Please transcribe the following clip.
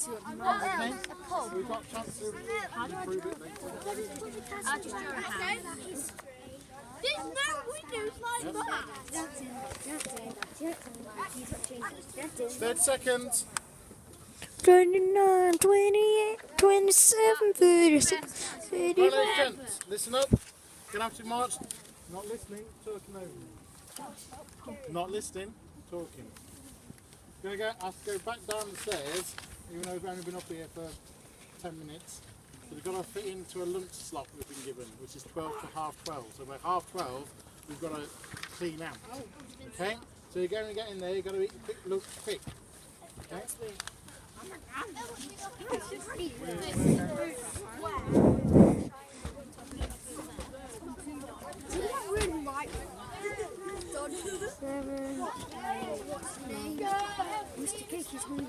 to at the moment. Okay, so we've got a chance to improve it later. I just drew a hand. There's no windows like that. 30 seconds. 29, 28, 27, 36, 35. Right, ladies and gents, listen up. Gonna have to march. Not listening, talking over me. Not listening, talking. Have to go back down the stairs, even though we've only been up here for 10 minutes. So we've got to fit into a lunch slot we've been given, which is 12 to half 12. So by half 12, we've got to clean out. Okay? So you're going to get in there, you've got to eat quick, look quick. Okay? Mr. Cake is hungry.